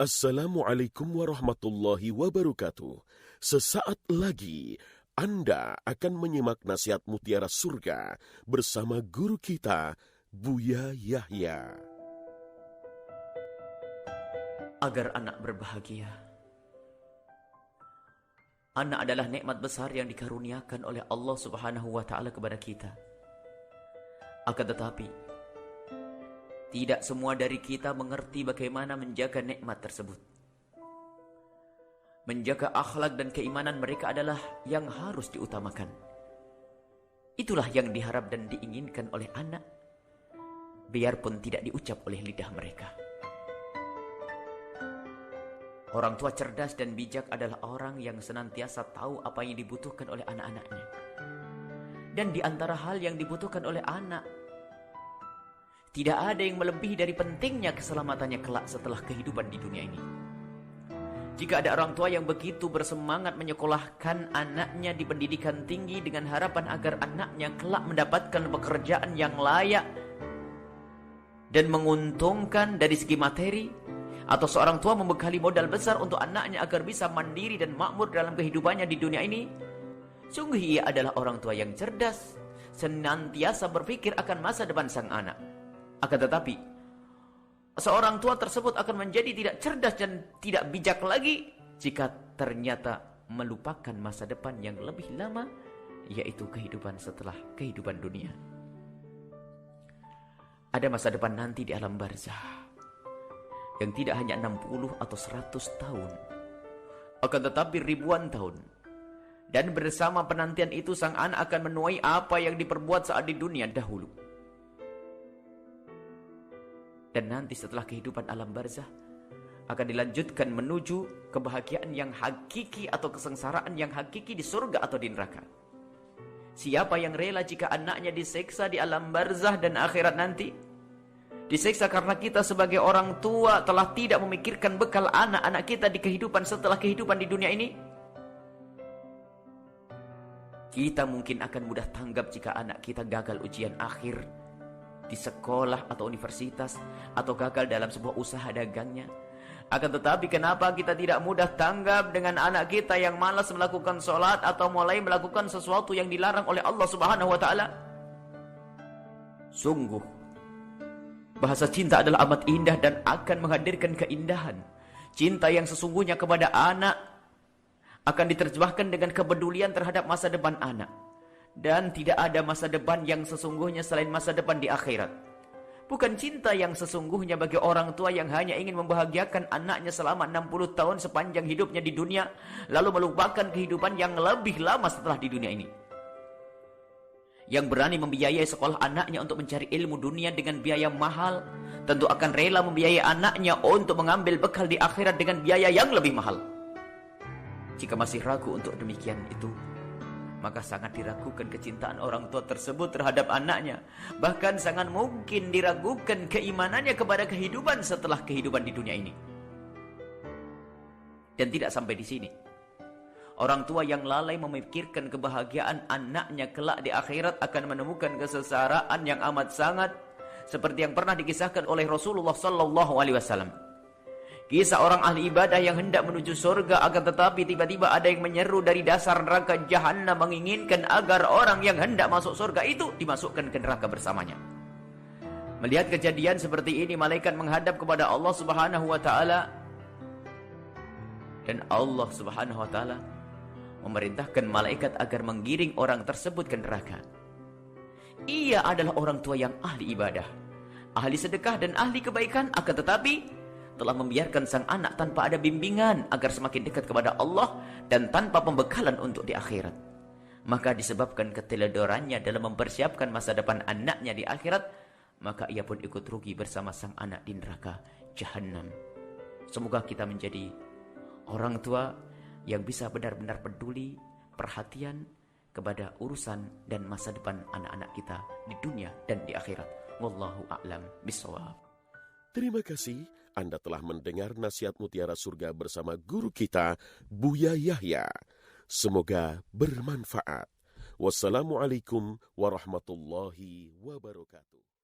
Assalamualaikum warahmatullahi wabarakatuh. Sesaat lagi Anda akan menyimak nasihat Mutiara Surga bersama guru kita, Buya Yahya. Agar anak berbahagia. Anak adalah nikmat besar yang dikaruniakan oleh Allah Subhanahu wa Ta'ala kepada kita. Akan tetapi, tidak semua dari kita mengerti bagaimana menjaga nikmat tersebut. Menjaga akhlak dan keimanan mereka adalah yang harus diutamakan. Itulah yang diharap dan diinginkan oleh anak, biarpun tidak diucap oleh lidah mereka. Orang tua cerdas dan bijak adalah orang yang senantiasa tahu apa yang dibutuhkan oleh anak-anaknya. Dan di antara hal yang dibutuhkan oleh anak, tidak ada yang melebihi dari pentingnya keselamatannya kelak setelah kehidupan di dunia ini. Jika ada orang tua yang begitu bersemangat menyekolahkan anaknya di pendidikan tinggi dengan harapan agar anaknya kelak mendapatkan pekerjaan yang layak dan menguntungkan dari segi materi, atau seorang tua membekali modal besar untuk anaknya agar bisa mandiri dan makmur dalam kehidupannya di dunia ini, sungguh ia adalah orang tua yang cerdas, senantiasa berpikir akan masa depan sang anak. Akan tetapi, seorang tua tersebut akan menjadi tidak cerdas dan tidak bijak lagi jika ternyata melupakan masa depan yang lebih lama, yaitu kehidupan setelah kehidupan dunia. Ada masa depan nanti di alam barzah yang tidak hanya 60 atau 100 tahun, akan tetapi ribuan tahun. Dan bersama penantian itu sang anak akan menuai apa yang diperbuat saat di dunia dahulu. Dan nanti setelah kehidupan alam barzah akan dilanjutkan menuju kebahagiaan yang hakiki atau kesengsaraan yang hakiki di surga atau di neraka. Siapa yang rela jika anaknya disiksa di alam barzah dan akhirat nanti? Disiksa karena kita sebagai orang tua telah tidak memikirkan bekal anak-anak kita di kehidupan setelah kehidupan di dunia ini. Kita mungkin akan mudah tanggap jika anak kita gagal ujian akhir di sekolah atau universitas, atau gagal dalam sebuah usaha dagangnya. Akan tetapi kenapa kita tidak mudah tanggap dengan anak kita yang malas melakukan sholat atau mulai melakukan sesuatu yang dilarang oleh Allah Subhanahu wa Ta'ala? Sungguh, bahasa cinta adalah amat indah dan akan menghadirkan keindahan. Cinta yang sesungguhnya kepada anak akan diterjemahkan dengan kepedulian terhadap masa depan anak. Dan tidak ada masa depan yang sesungguhnya selain masa depan di akhirat. Bukan cinta yang sesungguhnya bagi orang tua yang hanya ingin membahagiakan anaknya selama 60 tahun sepanjang hidupnya di dunia, lalu melupakan kehidupan yang lebih lama setelah di dunia ini. Yang berani membiayai sekolah anaknya untuk mencari ilmu dunia dengan biaya mahal, tentu akan rela membiayai anaknya untuk mengambil bekal di akhirat dengan biaya yang lebih mahal. Jika masih ragu untuk demikian itu, maka sangat diragukan kecintaan orang tua tersebut terhadap anaknya. Bahkan sangat mungkin diragukan keimanannya kepada kehidupan setelah kehidupan di dunia ini. Dan tidak sampai di sini. Orang tua yang lalai memikirkan kebahagiaan anaknya kelak di akhirat akan menemukan kesengsaraan yang amat sangat, seperti yang pernah dikisahkan oleh Rasulullah SAW. Kisah orang ahli ibadah yang hendak menuju surga, akan tetapi tiba-tiba ada yang menyeru dari dasar neraka Jahannam menginginkan agar orang yang hendak masuk surga itu dimasukkan ke neraka bersamanya. Melihat kejadian seperti ini, malaikat menghadap kepada Allah Subhanahu wa Ta'ala, dan Allah Subhanahu wa Ta'ala memerintahkan malaikat agar menggiring orang tersebut ke neraka. Ia adalah orang tua yang ahli ibadah, ahli sedekah dan ahli kebaikan, akan tetapi telah membiarkan sang anak tanpa ada bimbingan agar semakin dekat kepada Allah dan tanpa pembekalan untuk di akhirat. Maka disebabkan keteledorannya dalam mempersiapkan masa depan anaknya di akhirat, maka ia pun ikut rugi bersama sang anak di neraka Jahannam. Semoga kita menjadi orang tua yang bisa benar-benar peduli, perhatian kepada urusan dan masa depan anak-anak kita di dunia dan di akhirat. Wallahu a'lam bishawab. Terima kasih Anda telah mendengar nasihat Mutiara Surga bersama guru kita, Buya Yahya. Semoga bermanfaat. Wassalamualaikum warahmatullahi wabarakatuh.